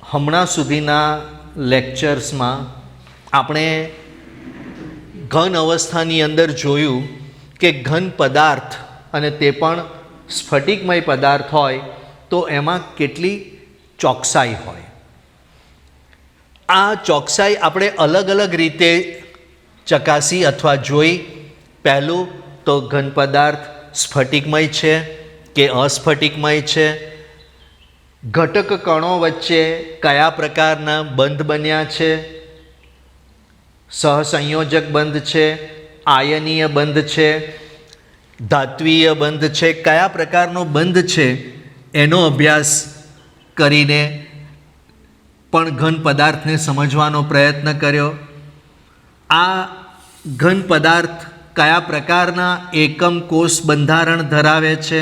હમણાં સુધીના લેક્ચર્સમાં આપણે ઘન અવસ્થાની અંદર જોયું કે ઘન પદાર્થ અને તે પણ સ્ફટિકમય પદાર્થ હોય તો એમાં કેટલી ચોકસાઈ હોય. આ ચોકસાઈ આપણે અલગ અલગ રીતે ચકાસી અથવા જોઈ. પહેલું તો ઘન પદાર્થ સ્ફટિકમય છે કે અસ્ફટિકમય છે, ઘટક કણો વચ્ચે કયા પ્રકારના બંધ બન્યા છે, સહસંયોજક બંધ છે, આયનીય બંધ છે, ધાત્વીય બંધ છે, કયા પ્રકારનો બંધ છે એનો અભ્યાસ કરીને પણ ઘન પદાર્થને સમજવાનો પ્રયત્ન કર્યો. આ ઘન પદાર્થ કયા પ્રકારના એકમ કોષ બંધારણ ધરાવે છે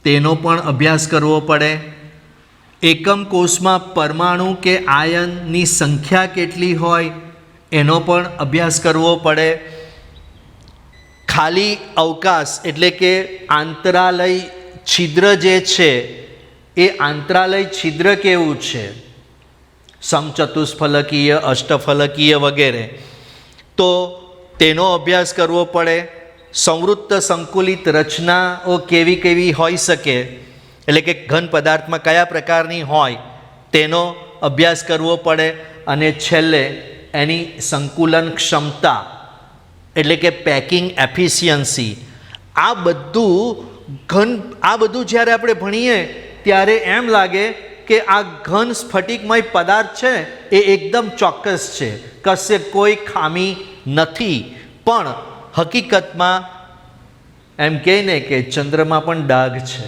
તેનો પણ અભ્યાસ કરવો પડે. એકમ કોષમાં પરમાણુ કે આયનની સંખ્યા કેટલી હોય એનો પણ અભ્યાસ કરવો પડે. ખાલી અવકાશ એટલે કે આંતરાલય છિદ્ર જે છે એ આંતરાલય છિદ્ર કેવું છે, સમચતુષ્ફલકીય, અષ્ટફલકીય વગેરે, તો તેનો અભ્યાસ કરવો પડે. સંવૃત્ત સંકુલિત રચનાઓ કેવી કેવી હોઈ શકે, એટલે કે ઘન પદાર્થમાં કયા પ્રકારની હોય તેનો અભ્યાસ કરવો પડે. અને છેલ્લે એની સંકુલન ક્ષમતા એટલે કે પેકિંગ એફિશિયન્સી, આ બધું જ્યારે આપણે ભણીએ ત્યારે એમ લાગે કે આ ઘન સ્ફટિકમય પદાર્થ છે એ એકદમ ચોક્કસ છે, કશે કોઈ ખામી નથી. પણ હકીકતમાં એમ કહે ને કે ચંદ્રમાં પણ ડાઘ છે,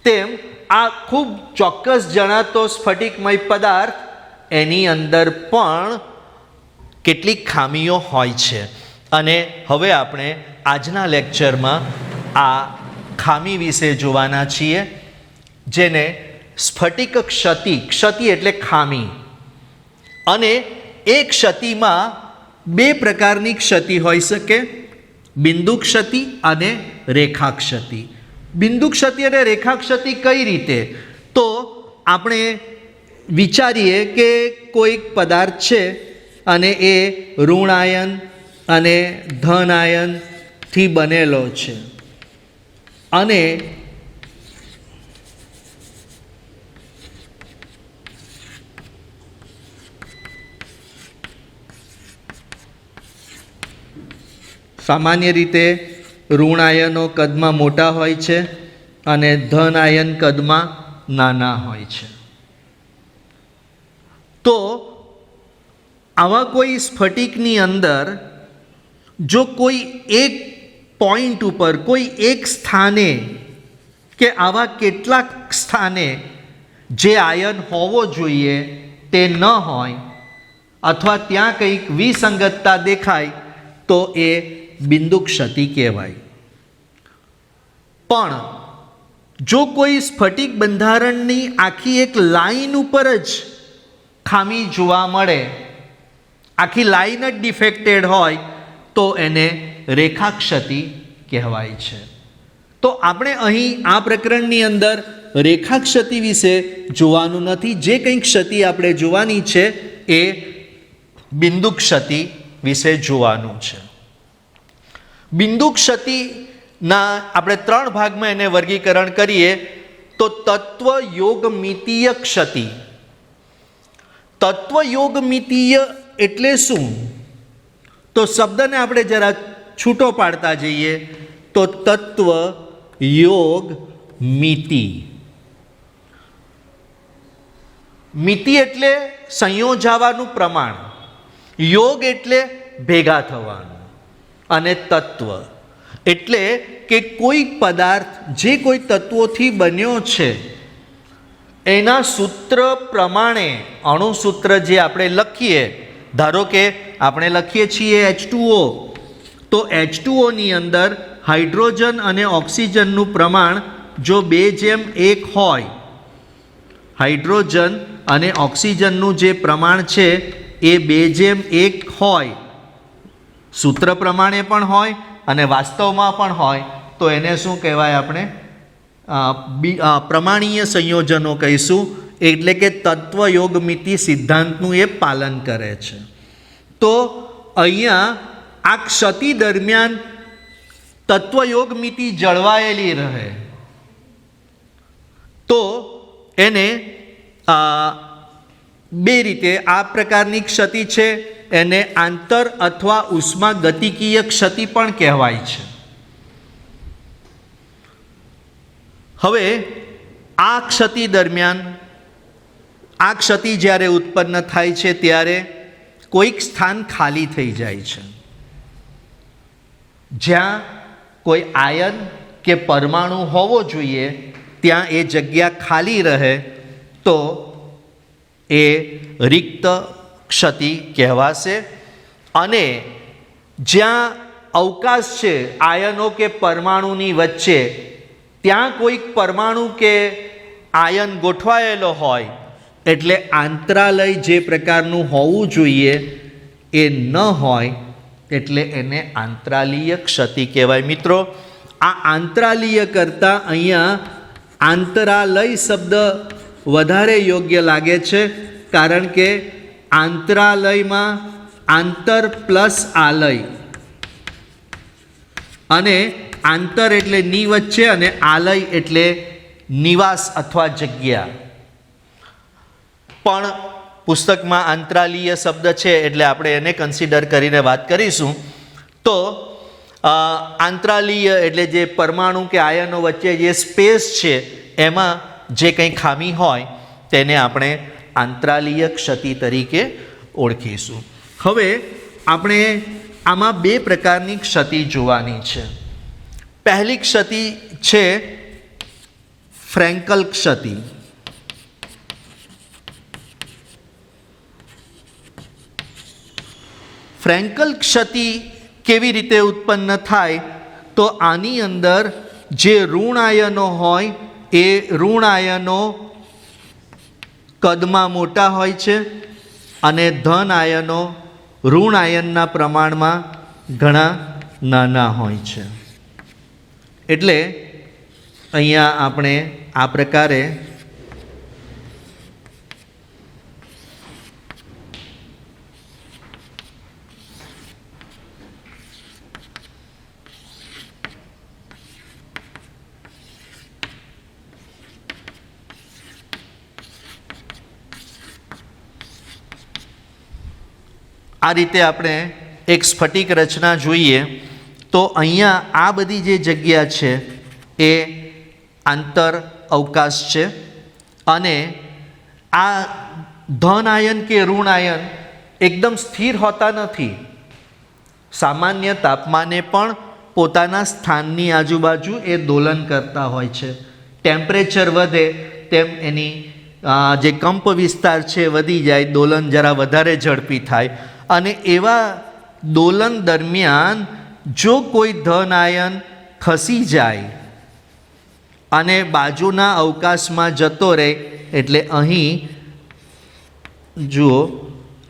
તેમ આ ખૂબ ચોક્કસ જણાતો સ્ફટિકમય પદાર્થ એની અંદર પણ કેટલીક ખામીઓ હોય છે. અને હવે આપણે આજના લેક્ચરમાં આ ખામી વિશે જોવાના છીએ, જેને સ્ફટિક ક્ષતિ, ક્ષતિ એટલે ખામી. અને એ ક્ષતિમાં બે પ્રકારની ક્ષતિ હોઈ શકે, બિંદુ ક્ષતિ અને રેખા ક્ષતિ. બિંદુ ક્ષતિ અને રેખા ક્ષતિ કઈ રીતે? તો આપણે વિચારીએ કે કોઈક પદાર્થ છે અને એ ઋણ આયન અને ધન આયનથી બનેલો છે, અને સામાન્ય રીતે ઋણ આયનો કદમાં મોટા હોય છે અને ધન આયન કદમાં નાના હોય છે. તો આવા કોઈ સ્ફટિકની અંદર જો કોઈ એક પોઈન્ટ ઉપર, કોઈ એક સ્થાને કે આવા કેટલાક સ્થાને જે આયન હોવો જોઈએ તે ન હોય, અથવા ત્યાં કંઈક વિસંગતતા દેખાય તો એ બિંદુ ક્ષતિ કહેવાય. પણ જો કોઈ સ્ફટિક બંધારણની આખી એક લાઈન ઉપર જ ખામી જોવા મળે, આખી લાઈન જ ડિફેક્ટેડ હોય, તો એને રેખા ક્ષતિ કહેવાય છે. તો આપણે અહીં આ પ્રકરણની અંદર રેખા ક્ષતિ વિશે જોવાનું નથી. જે કંઈ ક્ષતિ આપણે જોવાની છે એ બિંદુ ક્ષતિ વિશે જોવાનું છે. બિંદુ ક્ષતિના આપણે 3 ભાગમાં એને વર્ગીકરણ કરીએ તો તત્વ યોગમિતીય ક્ષતિ. તત્વ યોગમિતીય એટલે શું? તો શબ્દને આપણે જરા છૂટો પાડતા જઈએ તો તત્વ યોગ મિતિ. મિતિ એટલે સંયોજાવાનું પ્રમાણ, યોગ એટલે ભેગા થવાનું, અને તત્વ એટલે કે કોઈ પદાર્થ જે કોઈ તત્વોથી બન્યો છે એના સૂત્ર પ્રમાણે, અણુસૂત્ર જે આપણે લખીએ, ધારો કે આપણે લખીએ છીએ H2O, તો H2Oની અંદર હાઇડ્રોજન અને ઓક્સિજનનું પ્રમાણ જો 2:1 હોય, હાઇડ્રોજન અને ઓક્સિજનનું જે પ્રમાણ છે એ 2:1 હોય, સૂત્ર પ્રમાણે પણ હોય અને વાસ્તવમાં પણ હોય, તો એને શું કહેવાય? આપણે પ્રમાણીય સંયોજનો કહીશું. એટલે કે તત્વયોગમિતિ સિદ્ધાંતનું એ પાલન કરે છે. તો અહીંયા આ ક્ષતિ દરમિયાન તત્વયોગમિતિ જળવાયેલી રહે તો એને બે રીતે આ પ્રકારની ક્ષતિ છે એને આંતર અથવા ઉષ્માગતિકીય ક્ષતિ પણ કહેવાય છે. હવે આ ક્ષતિ દરમિયાન આ ક્ષતિ જ્યારે ઉત્પન્ન થાય છે ત્યારે કોઈક સ્થાન ખાલી થઈ જાય છે. જ્યાં કોઈ આયન કે પરમાણુ હોવો જોઈએ ત્યાં એ જગ્યા ખાલી રહે તો એ રિક્ત ક્ષતિ કહેવાશે. અને જ્યાં અવકાશ છે આયનો કે પરમાણુની વચ્ચે ત્યાં કોઈક પરમાણુ કે આયન ગોઠવાયેલો હોય એટલે આંતરાલય જે પ્રકારનું હોવું જોઈએ એ ન હોય એટલે એને આંતરાલીય ક્ષતિ કહેવાય. મિત્રો, આ આંતરાલીય કરતાં અહીંયા આંતરાલય શબ્દ વધારે યોગ્ય લાગે છે, કારણ કે આંતરાલયમાં આંતર પ્લસ આલય, અને આંતર એટલે ની વચ્ચે અને આલય એટલે નિવાસ અથવા જગ્યા. પણ પુસ્તકમાં આંતરાલીય શબ્દ છે એટલે આપણે એને કન્સિડર કરીને વાત કરીશું. તો આંતરાલીય એટલે જે પરમાણુ કે આયનો વચ્ચે જે સ્પેસ છે એમાં જે કંઈ ખામી હોય તેને આપણે આંતરાલીય ક્ષતિ તરીકે ઓળખીશું. હવે આપણે આમાં બે પ્રકારની ક્ષતિ જોવાની છે. પહેલી ક્ષતિ છે ફ્રેન્કલ ક્ષતિ. ફ્રેન્કલ ક્ષતિ કેવી રીતે ઉત્પન્ન થાય તો આની અંદર જે ઋણ આયનો હોય એ ઋણ આયનો કદમાં મોટા હોય છે અને ધન આયનો ઋણ આયનના પ્રમાણમાં ઘણા નાના હોય છે. એટલે અહીંયા આપણે આ પ્રકારે આ રીતે આપણે એક સ્ફટિક રચના જોઈએ તો અહીંયા આ બધી જે જગ્યા છે એ આંતર અવકાશ છે અને આ ધન આયન કે ઋણ આયન એકદમ સ્થિર હોતા નથી. સામાન્ય તાપમાને પણ પોતાના સ્થાનની આજુબાજુ એ દોલન કરતા હોય છે. ટેમ્પરેચર વધે તેમ એની જે કંપ વિસ્તાર છે વધી જાય, દોલન જરા વધારે ઝડપી થાય. અને એવા દોલન દરમિયાન જો કોઈ ધન આયન ખસી જાય અને બાજુના અવકાશમાં જતો રહે એટલે અહીં જુઓ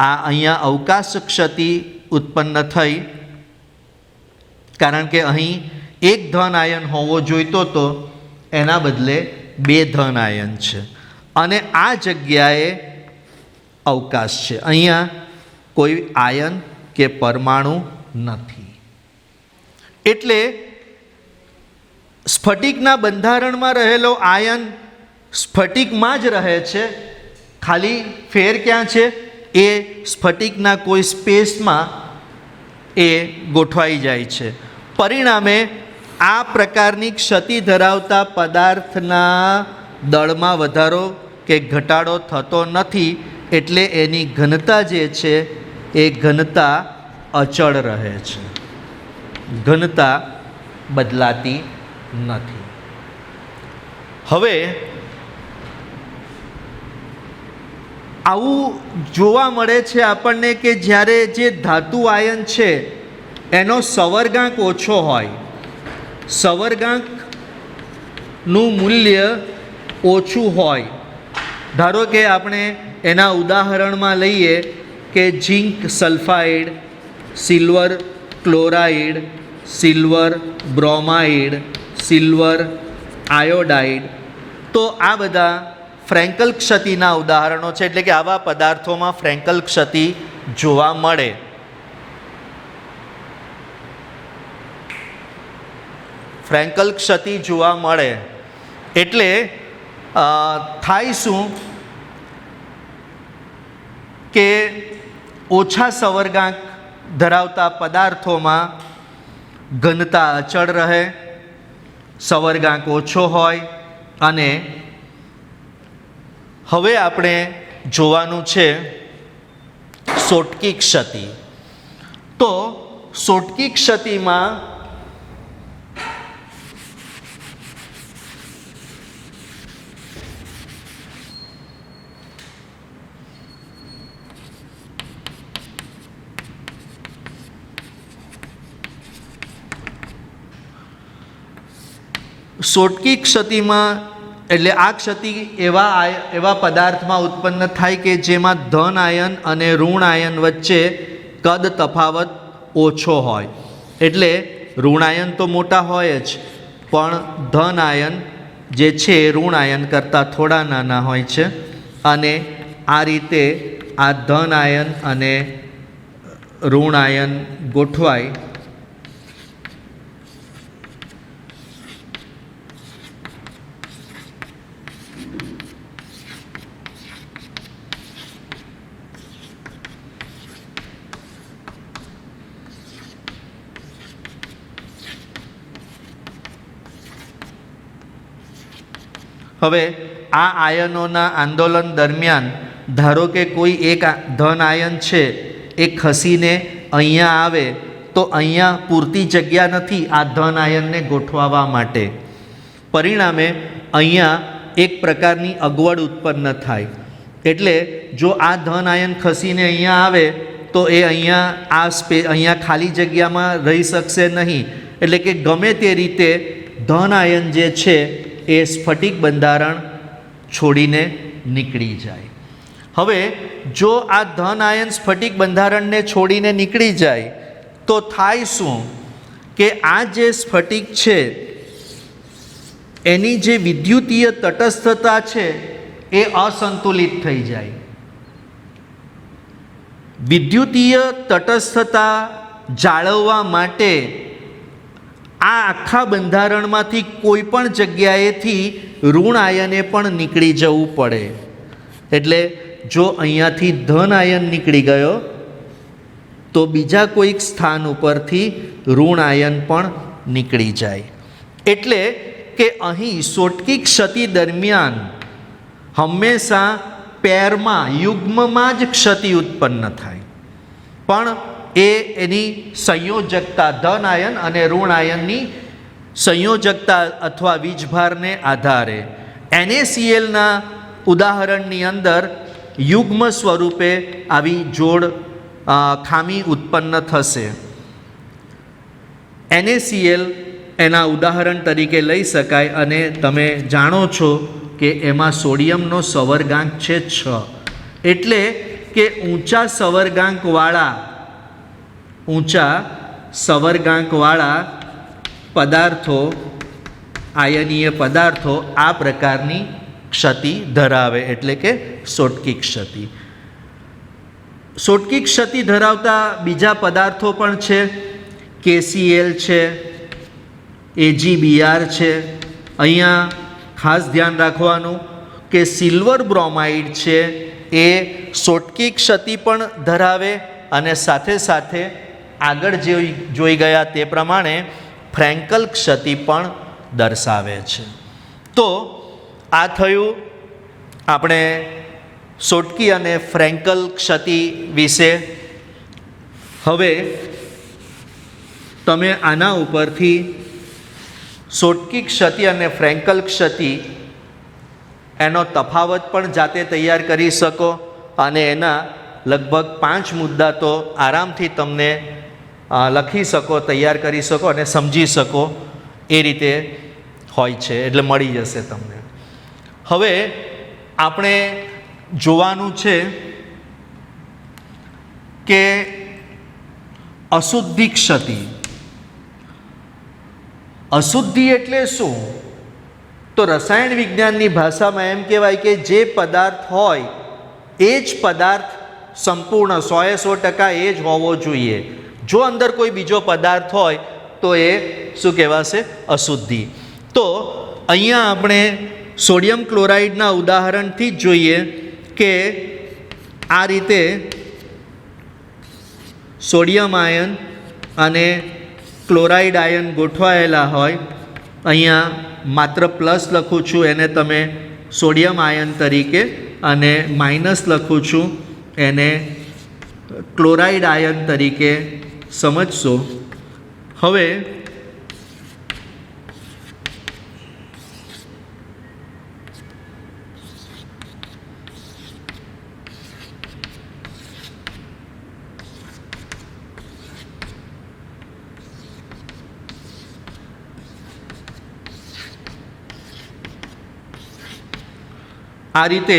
આ અહીંયા અવકાશ ક્ષતિ ઉત્પન્ન થઈ, કારણ કે અહીં એક ધન આયન હોવો જોઈતો તો એના બદલે બે ધન આયન છે અને આ જગ્યાએ અવકાશ છે. અહીંયા કોઈ આયન કે પરમાણુ નથી. એટલે સ્ફટિકના બંધારણમાં રહેલો આયન સ્ફટિકમાં જ રહે છે, ખાલી ફેર ક્યાં છે એ સ્ફટિકના કોઈ સ્પેસમાં એ ગોઠવાઈ જાય છે. પરિણામે આ પ્રકારની ક્ષતિ ધરાવતા પદાર્થના દળમાં વધારો કે ઘટાડો થતો નથી, એટલે એની ઘનતા જે છે એ ઘનતા અચળ રહે છે, ઘનતા બદલાતી નથી. હવે આવું જોવા મળે છે આપણને કે જ્યારે જે ધાતુ આયન છે એનો સંવર્ગાંક ઓછો હોય, સંવર્ગાંકનું મૂલ્ય ઓછું હોય. ધારો કે આપણે એના ઉદાહરણમાં લઈએ કે zinc sulphide, silver chloride, silver bromide, silver iodide. તો આ બધા ફ્રેન્કલ ક્ષતિના ઉદાહરણો છે, એટલે કે આવા પદાર્થોમાં ફ્રેન્કલ ક્ષતિ જોવા મળે. ફ્રેન્કલ ક્ષતિ જોવા મળે એટલે થાય શું કે ઓછા સંવર્ગાંક ધરાવતા પદાર્થોમાં ઘનતા અચળ રહે, સંવર્ગાંક ઓછો હોય. અને હવે આપણે જોવાનું છે સોટકી ક્ષતિ. તો સોટકી ક્ષતિમાં સોટકી ક્ષતિમાં એટલે આ ક્ષતિ એવા પદાર્થમાં ઉત્પન્ન થાય કે જેમાં ધન આયન અને ઋણ આયન વચ્ચે કદ તફાવત ઓછો હોય. એટલે ઋણ આયન તો મોટા હોય જ, પણ ધન આયન જે છે ઋણ આયન કરતાં થોડા નાના હોય છે. અને આ રીતે આ ધન આયન અને ઋણ આયન ગોઠવાય હવે આ આયનોના આંદોલન દરમિયાન ધારો કે કોઈ એક ધન આયન છે એ ખસીને અહીંયા આવે તો અહીંયા પૂરતી જગ્યા નથી આ ધન આયનને ગોઠવવા માટે. પરિણામે અહીંયા એક પ્રકારની અગવડ ઉત્પન્ન થાય. એટલે જો આ ધન આયન ખસીને અહીંયા આવે તો એ અહીંયા અહીંયા ખાલી જગ્યામાં રહી શકશે નહીં. એટલે કે ગમે તે રીતે ધન આયન જે છે એ સ્ફટિક બંધારણ છોડીને નીકળી જાય. હવે જો આ ધન આયન સ્ફટિક બંધારણને છોડીને નીકળી જાય તો થાય શું કે આ જે સ્ફટિક છે એની જે વિદ્યુતીય તટસ્થતા છે એ અસંતુલિત થઈ જાય. વિદ્યુતીય તટસ્થતા જાળવવા માટે આ આખા બંધારણમાંથી કોઈ પણ જગ્યાએથી ઋણ આયને પણ નીકળી જવું પડે. એટલે જો અહીંયાથી ધન આયન નીકળી ગયો તો બીજા કોઈક સ્થાન ઉપરથી ઋણ આયન પણ નીકળી જાય. એટલે કે અહીં સોટકી ક્ષતિ દરમિયાન હંમેશા પેરમાં યુગ્મમાં જ ક્ષતિ ઉત્પન્ન થાય, પણ એની સંયોજકતા ધન આયન અને ઋણ આયનની સંયોજકતા અથવા વીજભારને આધારે NaClના ઉદાહરણની અંદર યુગ્મ સ્વરૂપે આવી જોડ ખામી ઉત્પન્ન થશે. NaCl એના ઉદાહરણ તરીકે લઈ શકાય. અને તમે જાણો છો કે એમાં સોડિયમનો સંવર્ગાંક છે 6. એટલે કે ઊંચા સંવર્ગાંકવાળા પદાર્થો, આયનીય પદાર્થો આ પ્રકારની ક્ષતિ ધરાવે, એટલે કે સોટકી ક્ષતિ. સોટકી ક્ષતિ ધરાવતા બીજા પદાર્થો પણ છે. KCl છે, AgBr છે. અહીંયા ખાસ ધ્યાન રાખવાનું કે સિલ્વર બ્રોમાઇડ છે એ સોટકી ક્ષતિ પણ ધરાવે અને સાથે સાથે આગળ જે જોઈ ગયા તે પ્રમાણે ફ્રેન્કલ ક્ષતિ પણ દર્શાવે છે. તો આ થયું આપણે સોટકી અને ફ્રેન્કલ ક્ષતિ વિશે. હવે તમે આના ઉપરથી સોટકી ક્ષતિ અને ફ્રેન્કલ ક્ષતિ એનો તફાવત પણ જાતે તૈયાર કરી શકો અને એના લગભગ 5 મુદ્દા તો આરામથી તમને લખી શકો, તૈયાર કરી શકો અને સમજી શકો એ રીતે હોય છે, એટલે મળી જશે તમને. હવે આપણે જોવાનું છે કે અશુદ્ધિ ક્ષતિ. અશુદ્ધિ એટલે શું? તો રસાયણ વિજ્ઞાનની ભાષામાં એમ કહેવાય કે જે પદાર્થ હોય એ જ પદાર્થ સંપૂર્ણ 100% એ જ હોવો જોઈએ. જો અંદર કોઈ બીજો પદાર્થ હોય તો એ શું કહેવાશે? અશુદ્ધિ. તો અહીંયા આપણે સોડિયમ ક્લોરાઇડના ઉદાહરણથી જ જોઈએ કે આ રીતે સોડિયમ આયન અને ક્લોરાઇડ આયન ગોઠવાયેલા હોય. અહીંયા માત્ર પ્લસ લખું છું એને તમે સોડિયમ આયન તરીકે, અને માઇનસ લખું છું એને ક્લોરાઇડ આયન તરીકે સમજશો. હવે આ રીતે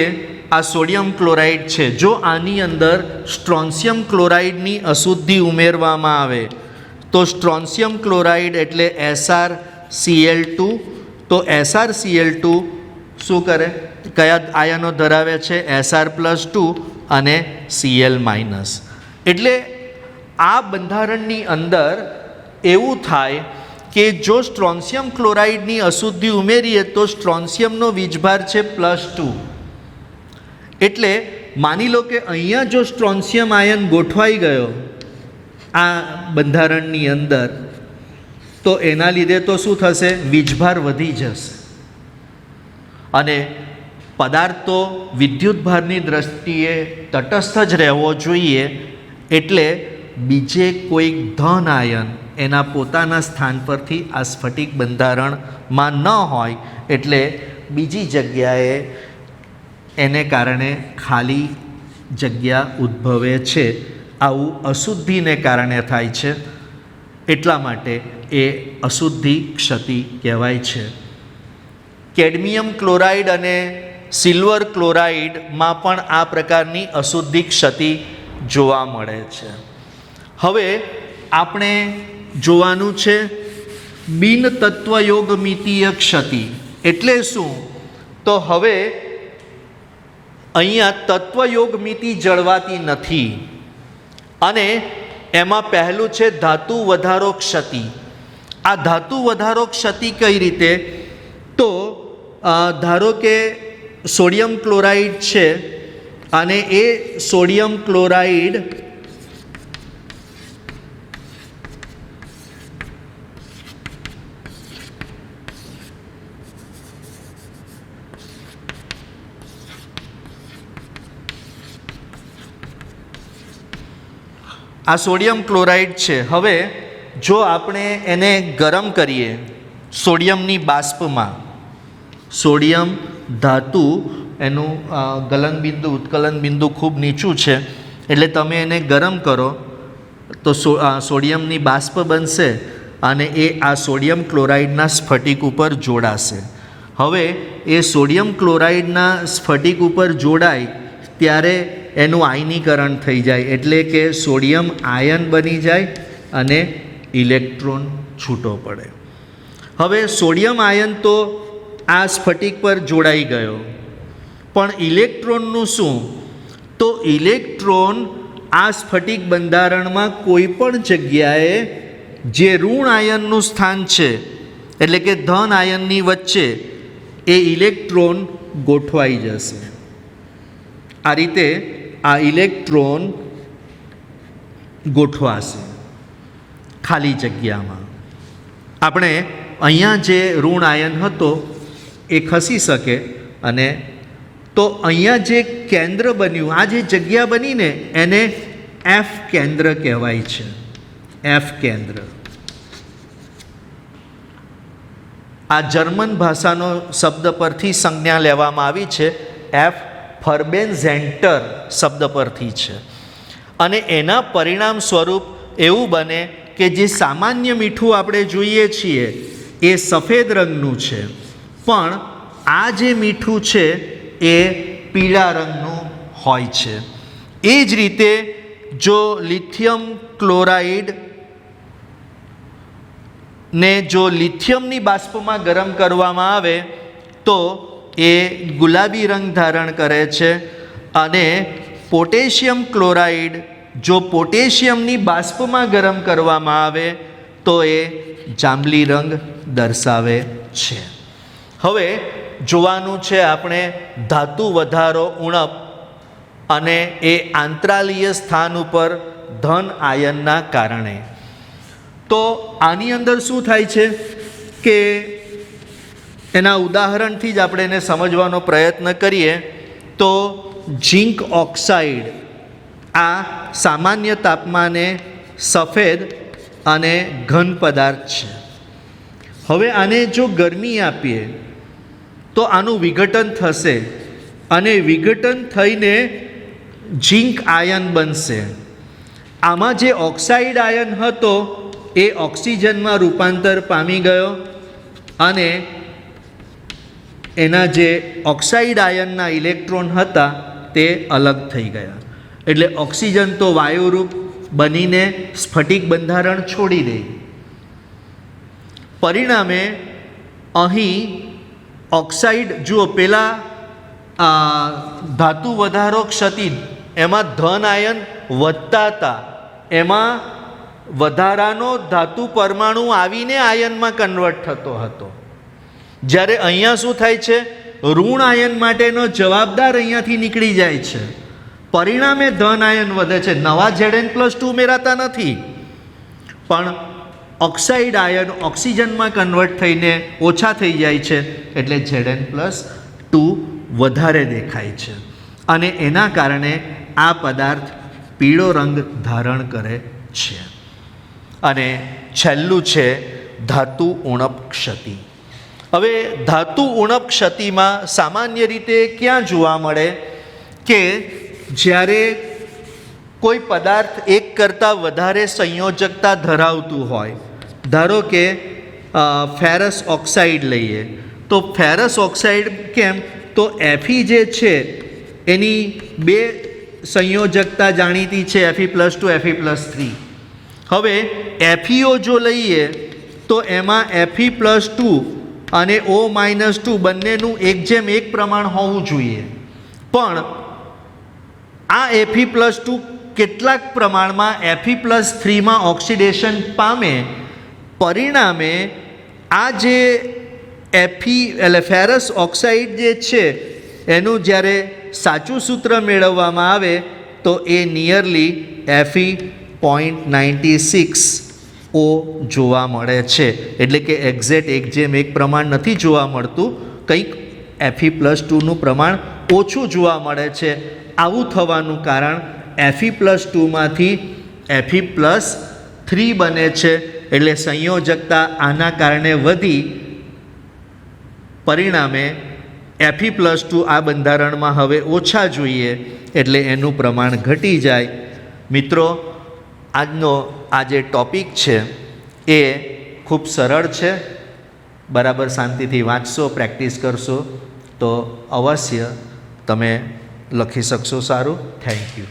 આ સોડિયમ ક્લોરાઇડ છે. જો આની અંદર સ્ટ્રોન્શિયમ ક્લોરાઇડની અશુદ્ધિ ઉમેરવામાં આવે તો સ્ટ્રોન્શિયમ ક્લોરાઇડ એટલે SrCl2. તો SrCl2 શું કરે? કયા આયનો ધરાવે છે? Sr+2 અને Cl-. એટલે આ બંધારણની અંદર એવું થાય કે જો સ્ટ્રોન્શિયમ ક્લોરાઇડની અશુદ્ધિ ઉમેરીએ તો સ્ટ્રોન્શિયમનો વીજભાર છે +2. એટલે માની લો કે અહીંયા જો સ્ટ્રોન્શિયમ આયન ગોઠવાઈ ગયો આ બંધારણની અંદર, તો એના લીધે તો શું થશે? વીજભાર વધી જશે. અને પદાર્થ તો વિદ્યુતભારની દ્રષ્ટિએ તટસ્થ જ રહેવો જોઈએ. એટલે બીજે કોઈક ધન આયન એના પોતાના સ્થાન પરથી આ સ્ફટિક બંધારણમાં ન હોય, એટલે બીજી જગ્યાએ એને કારણે ખાલી જગ્યા ઉદ્ભવે છે. આવું અશુદ્ધિને કારણે થાય છે. એટલા માટે એ અશુદ્ધિ ક્ષતિ કહેવાય છે. કેડમિયમ ક્લોરાઇડ અને સિલ્વર ક્લોરાઇડમાં પણ આ પ્રકારની અશુદ્ધિ ક્ષતિ જોવા મળે છે. હવે આપણે જોવાનું છે બિન તત્વયોગમિતીય ક્ષતિ એટલે શું? તો હવે અહીંયા તત્વયોગમિતિ જળવાતી નથી. અને એમાં પહેલું છે ધાતુ વધારો ક્ષતિ. આ ધાતુ વધારો ક્ષતિ કઈ રીતે? તો ધારો કે સોડિયમ ક્લોરાઇડ છે અને એ સોડિયમ ક્લોરાઇડ આ સોડિયમ ક્લોરાઇડ છે. હવે જો આપણે એને ગરમ કરીએ સોડિયમની બાષ્પમાં, સોડિયમ ધાતુ એનું ગલનબિંદુ ઉત્કલન બિંદુ ખૂબ નીચું છે, એટલે તમે એને ગરમ કરો તો સોડિયમની બાષ્પ બનશે અને એ આ સોડિયમ ક્લોરાઇડના સ્ફટિક ઉપર જોડાશે. હવે એ સોડિયમ ક્લોરાઇડના સ્ફટિક ઉપર જોડાય ત્યારે એનું આયનીકરણ થઈ જાય, એટલે કે સોડિયમ આયન બની જાય અને ઇલેક્ટ્રોન છૂટો પડે. હવે સોડિયમ આયન તો આ સ્ફટિક પર જોડાઈ ગયો, પણ ઇલેક્ટ્રોનનું શું? તો ઇલેક્ટ્રોન આ સ્ફટિક બંધારણમાં કોઈ પણ જગ્યાએ જે ઋણ આયનનું સ્થાન છે એટલે કે ધન આયનની વચ્ચે એ ઇલેક્ટ્રોન ગોઠવાઈ જશે. આ રીતે આ ઇલેક્ટ્રોન ગોઠવાશે ખાલી જગ્યામાં. આપણે અહીંયા જે ઋણ આયન હતો એ ખસી શકે, અને તો અહીંયા જે કેન્દ્ર બન્યું, આ જે જગ્યા બનીને એને F કેન્દ્ર કહેવાય છે. F કેન્દ્ર આ જર્મન ભાષાનો શબ્દ પરથી સંજ્ઞા લેવામાં આવી છે. F ફર્બેનઝેન્ટર શબ્દ પરથી છે. અને એના પરિણામ સ્વરૂપ એવું બને કે જે સામાન્ય મીઠું આપણે જોઈએ છીએ એ સફેદ રંગનું છે, પણ આ જે મીઠું છે એ પીળા રંગનું હોય છે. એ જ રીતે જો લિથિયમ ક્લોરાઇડ ને જો લિથિયમની બાષ્પમાં ગરમ કરવામાં આવે તો એ ગુલાબી રંગ ધારણ કરે છે અને પોટેશિયમ ક્લોરાઇડ જો પોટેશિયમની બાષ્પમાં ગરમ કરવામાં આવે તો એ જાંબલી રંગ દર્શાવે છે. હવે જોવાનું છે આપણે ધાતુ વધારો ઉણપ અને એ આંતરાલીય સ્થાન ઉપર ધન આયનના કારણે. તો આની અંદર શું થાય છે કે એના ઉદાહરણથી જ આપણે એને સમજવાનો પ્રયત્ન કરીએ તો ઝીંક ઓક્સાઇડ આ સામાન્ય તાપમાને સફેદ અને ઘન પદાર્થ છે. હવે આને જો ગરમી આપીએ તો આનું વિઘટન થશે અને વિઘટન થઈને ઝીંક આયન બનશે. આમાં જે ઓક્સાઇડ આયન હતો એ ઓક્સિજનમાં રૂપાંતર પામી ગયો અને એના જે ઓક્સાઇડ આયનના ઇલેક્ટ્રોન હતા તે અલગ થઈ ગયા. એટલે ઓક્સિજન તો વાયુરૂપ બનીને સ્ફટિક બંધારણ છોડી દે. પરિણામે અહીં ઓક્સાઇડ જુઓ, પેલા ધાતુ વધારો ક્ષતિ એમાં ધન આયન વધતા હતા, એમાં વધારાનો ધાતુ પરમાણુ આવીને આયનમાં કન્વર્ટ થતો હતો. જ્યારે અહીંયા શું થાય છે, ઋણ આયન માટેનો જવાબદાર અહીંયાથી નીકળી જાય છે, પરિણામે ધન આયન વધે છે. નવા Zn+2 ઉમેરાતા નથી, પણ ઓક્સાઇડ આયન ઓક્સિજનમાં કન્વર્ટ થઈને ઓછા થઈ જાય છે એટલે Zn+2 વધારે દેખાય છે અને એના કારણે આ પદાર્થ પીળો રંગ ધારણ કરે છે. અને છેલ્લું છે ધાતુ ઉણપ ક્ષતિ. હવે ધાતુ ઉણપ ક્ષતિમાં સામાન્ય રીતે ક્યાં જોવા મળે કે જ્યારે કોઈ પદાર્થ એક કરતાં વધારે સંયોજકતા ધરાવતું હોય, ધારો કે ફેરસ ઓક્સાઇડ લઈએ તો ફેરસ ઓક્સાઇડ કેમ તો Fe જે છે એની બે સંયોજકતા જાણીતી છે, Fe+2 Fe+3. હવે FeO જો લઈએ તો એમાં Fe+2 અને O-2 બંનેનું 1:1 પ્રમાણ હોવું જોઈએ, પણ આ Fe+2 કેટલાક પ્રમાણમાં Fe+3માં ઓક્સિડેશન પામે, પરિણામે આ જે ફેરસ ઓક્સાઇડ જે છે એનું જ્યારે સાચું સૂત્ર મેળવવામાં આવે તો એ નિયરલી Fe.96 O જોવા મળે છે. એટલે કે એક્ઝેક્ટ 1:1 પ્રમાણ નથી જોવા મળતું, કંઈક Fe+2નું પ્રમાણ ઓછું જોવા મળે છે. આવું થવાનું કારણ Fe+2માંથી Fe+3 બને છે, એટલે સંયોજકતા આના કારણે વધી, પરિણામે Fe+2 આ બંધારણમાં હવે ઓછા જોઈએ એટલે એનું પ્રમાણ ઘટી જાય. મિત્રો, આજનો આ જે ટૉપિક છે એ ખૂબ સરળ છે. બરાબર શાંતિથી વાંચશો, પ્રેક્ટિસ કરશો તો અવશ્ય તમે લખી શકશો સારું. Thank you.